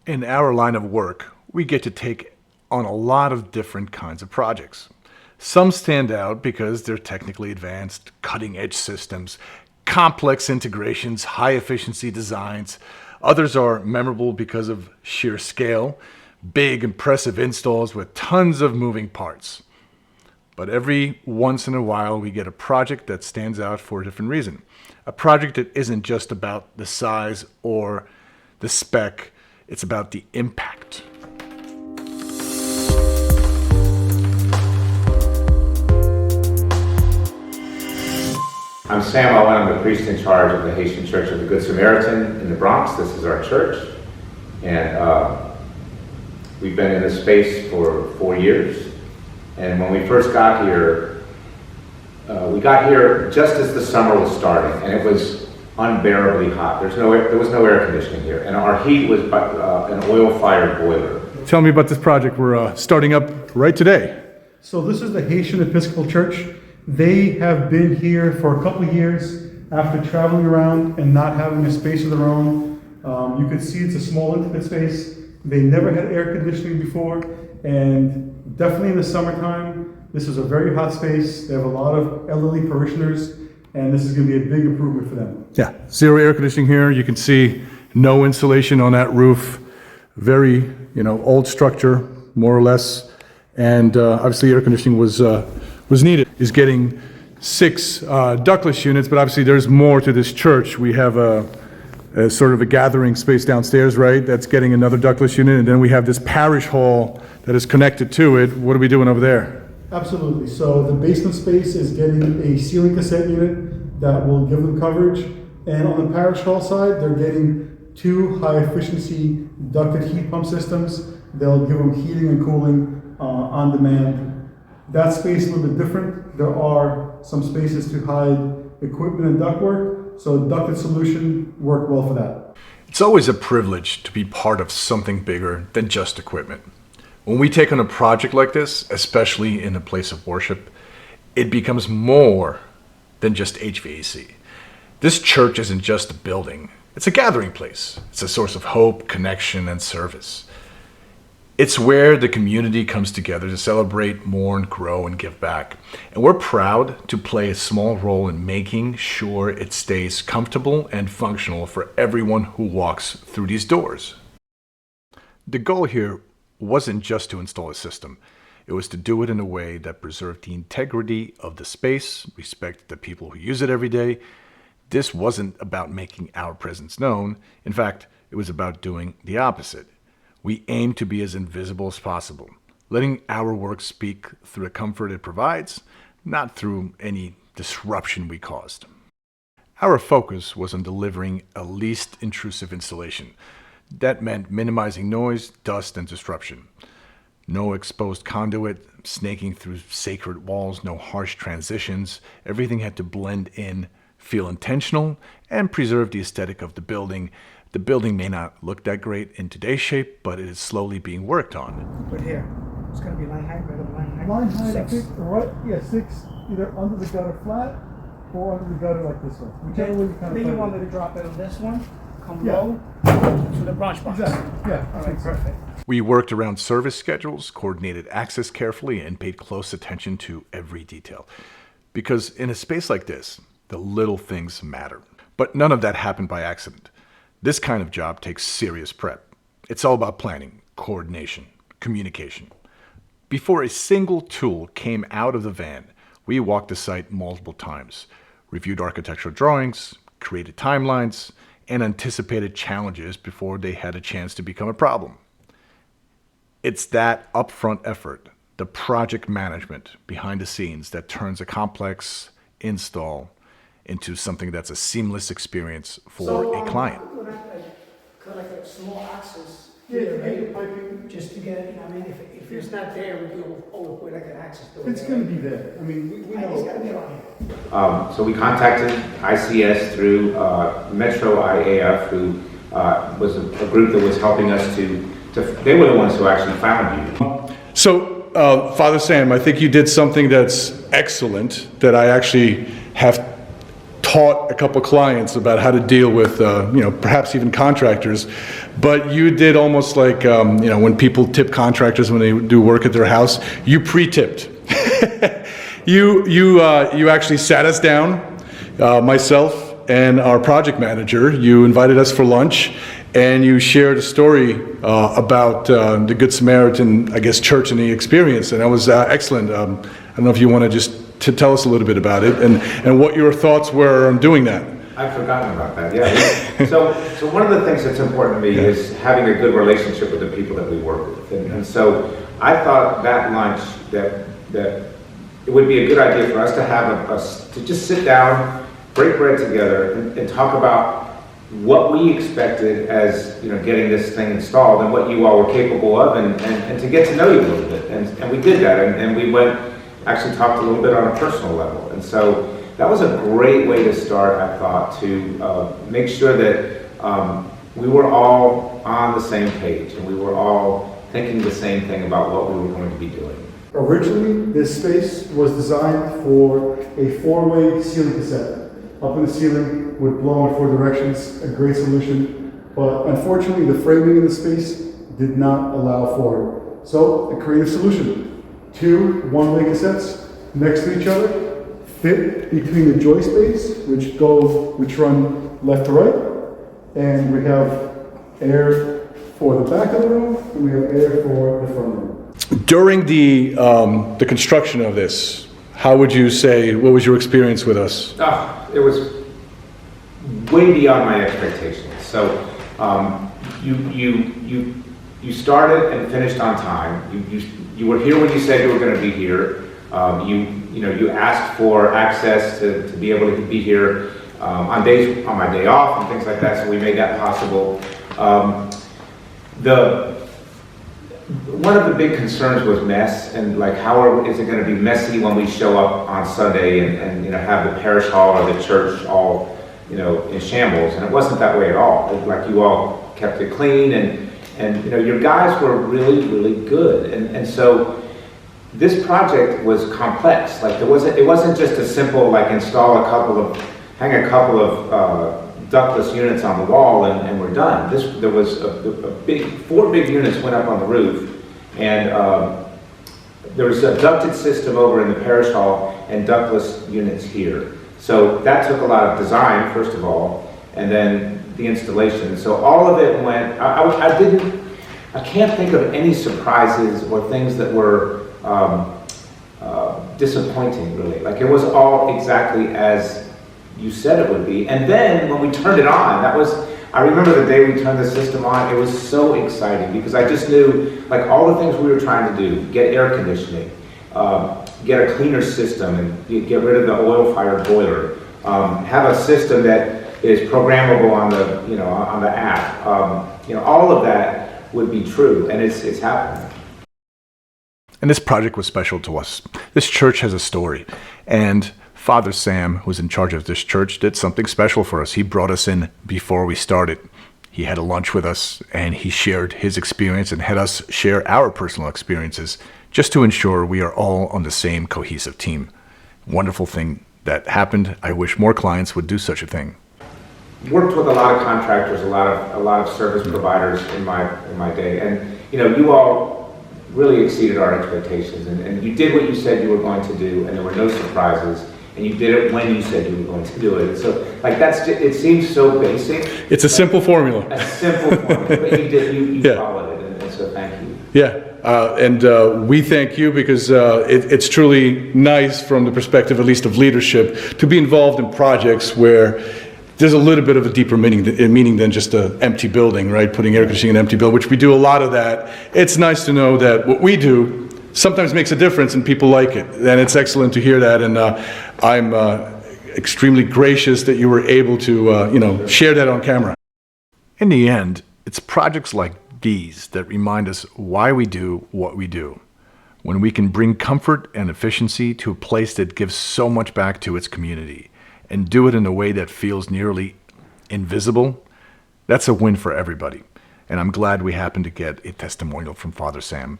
In our line of work, we get to take on a lot of different kinds of projects. Some stand out because they're technically advanced, cutting-edge systems, complex integrations, high-efficiency designs. Others are memorable because of sheer scale, big, impressive installs with tons of moving parts. But every once in a while, we get a project that stands out for a different reason. A project that isn't just about the size or the spec, it's about the impact. I'm Sam Owen. I'm the priest in charge of the Haitian Church of the Good Samaritan in the Bronx. This is our church. And we've been in this space for 4 years. And when we first got here, we got here just as the summer was starting, and it was unbearably hot. There was no air conditioning here, and our heat was an oil-fired boiler. Tell me about this project we're starting up right today. So this is the Haitian Episcopal Church. They have been here for a couple of years after traveling around and not having a space of their own. You can see it's a small, intimate space. They never had air conditioning before, and definitely in the summertime, this is a very hot space. They have a lot of elderly parishioners, and this is going to be a big improvement for them. Yeah, zero air conditioning here. You can see no insulation on that roof. Very, old structure, more or less. And obviously air conditioning was needed. Is getting 6 ductless units, but obviously there's more to this church. We have a sort of a gathering space downstairs, right? That's getting another ductless unit, and then we have this parish hall that is connected to it. What are we doing over there? Absolutely. So the basement space is getting a ceiling cassette unit that will give them coverage. And on the parish hall side, they're getting 2 high-efficiency ducted heat pump systems. They'll give them heating and cooling on demand. That space is a little bit different. There are some spaces to hide equipment and ductwork, so ducted solution worked well for that. It's always a privilege to be part of something bigger than just equipment. When we take on a project like this, especially in a place of worship, it becomes more than just HVAC. This church isn't just a building. It's a gathering place. It's a source of hope, connection, and service. It's where the community comes together to celebrate, mourn, grow, and give back. And we're proud to play a small role in making sure it stays comfortable and functional for everyone who walks through these doors. The goal here wasn't just to install a system. It was to do it in a way that preserved the integrity of the space, respected the people who use it every day. This wasn't about making our presence known. In fact, it was about doing the opposite. We aim to be as invisible as possible, letting our work speak through the comfort it provides, not through any disruption we caused. Our focus was on delivering a least intrusive installation. That meant minimizing noise, dust, and disruption. No exposed conduit, snaking through sacred walls, no harsh transitions. Everything had to blend in, feel intentional, and preserve the aesthetic of the building. The building may not look that great in today's shape, but it is slowly being worked on. But here, it's going to be line height, right? Line height. Line height, 6. I think, right? Yeah, 6, either under the gutter flat or under the gutter like this one. Whichever way you kind of. Then you want me to drop it on this one, come Yeah. low to the branch box. Exactly. Yeah. All right, perfect. We worked around service schedules, coordinated access carefully, and paid close attention to every detail. Because in a space like this, the little things matter. But none of that happened by accident. This kind of job takes serious prep. It's all about planning, coordination, communication. Before a single tool came out of the van, we walked the site multiple times, reviewed architectural drawings, created timelines, and anticipated challenges before they had a chance to become a problem. It's that upfront effort, the project management behind the scenes, that turns a complex install into something that's a seamless experience for a client. Could like a small access Yeah, here, maybe right? piping. Just to get it, if it's not there, we can put like an access door. It's going to be there. I mean, we know. It's got to be around here. So we contacted ICS through Metro IAF, who was a group that was helping us they were the ones who actually found you. So, Father Sam, I think you did something that's excellent that I actually have taught a couple clients about how to deal with, perhaps even contractors. But you did almost like, when people tip contractors when they do work at their house, you pre-tipped. You actually sat us down, myself and our project manager. You invited us for lunch, and you shared a story about the Good Samaritan, I guess, church and the experience, and that was excellent. I don't know if you want to just tell us a little bit about it and what your thoughts were on doing that. I've forgotten about that, yeah. So one of the things that's important to me is having a good relationship with the people that we work with. And so I thought that lunch, that it would be a good idea for us to have to just sit down, break bread together, and talk about what we expected as getting this thing installed and what you all were capable of, and to get to know you a little bit. And we did that, and we actually talked a little bit on a personal level. And so that was a great way to start, I thought, to make sure that we were all on the same page and we were all thinking the same thing about what we were going to be doing. Originally, this space was designed for a 4-way ceiling cassette. Up in the ceiling would blow in 4 directions, a great solution, but unfortunately the framing in the space did not allow for it. So a creative solution: 2 one-way cassettes next to each other, fit between the joist bays, which run left to right, and we have air for the back of the room, and we have air for the front room. During the construction of this, how would you say, what was your experience with us? It was way beyond my expectations. So you started and finished on time. You were here when you said you were going to be here. You asked for access to be able to be here on my day off and things like that. So we made that possible. One of the big concerns was mess, and like how is it going to be messy when we show up on Sunday and have the parish hall or the church all in shambles. And it wasn't that way at all. Like, you all kept it clean, and your guys were really, really good. And so this project was complex. Like, it wasn't just a simple, like, hang a couple of ductless units on the wall and we're done. There was a 4 big units went up on the roof, and there was a ducted system over in the parish hall and ductless units here. So that took a lot of design, first of all, and then the installation. So all of it went. I can't think of any surprises or things that were disappointing, really. Like, it was all exactly as you said it would be. And then when we turned it on, I remember the day we turned the system on, it was so exciting because I just knew, like, all the things we were trying to do: get air conditioning, get a cleaner system, and get rid of the oil-fired boiler, have a system that is programmable on the app. All of that would be true, and it's happening. And this project was special to us. This church has a story, and Father Sam, who's in charge of this church, did something special for us. He brought us in before we started. He had a lunch with us, and he shared his experience and had us share our personal experiences, just to ensure we are all on the same cohesive team. Wonderful thing that happened. I wish more clients would do such a thing. Worked with a lot of contractors, a lot of service providers in my day, and you all really exceeded our expectations, and you did what you said you were going to do, and there were no surprises. And you did it when you said you were going to do it. And so, like, it seems so basic. It's a simple formula. A simple formula, but you followed it, and so thank you. Yeah, and we thank you because it's truly nice from the perspective, at least of leadership, to be involved in projects where there's a little bit of a deeper meaning than just an empty building, right? Putting air conditioning in an empty building, which we do a lot of that. It's nice to know that what we do sometimes makes a difference and people like it. And it's excellent to hear that. And I'm extremely gracious that you were able to, share that on camera. In the end, it's projects like these that remind us why we do what we do. When we can bring comfort and efficiency to a place that gives so much back to its community and do it in a way that feels nearly invisible, that's a win for everybody. And I'm glad we happened to get a testimonial from Father Sam.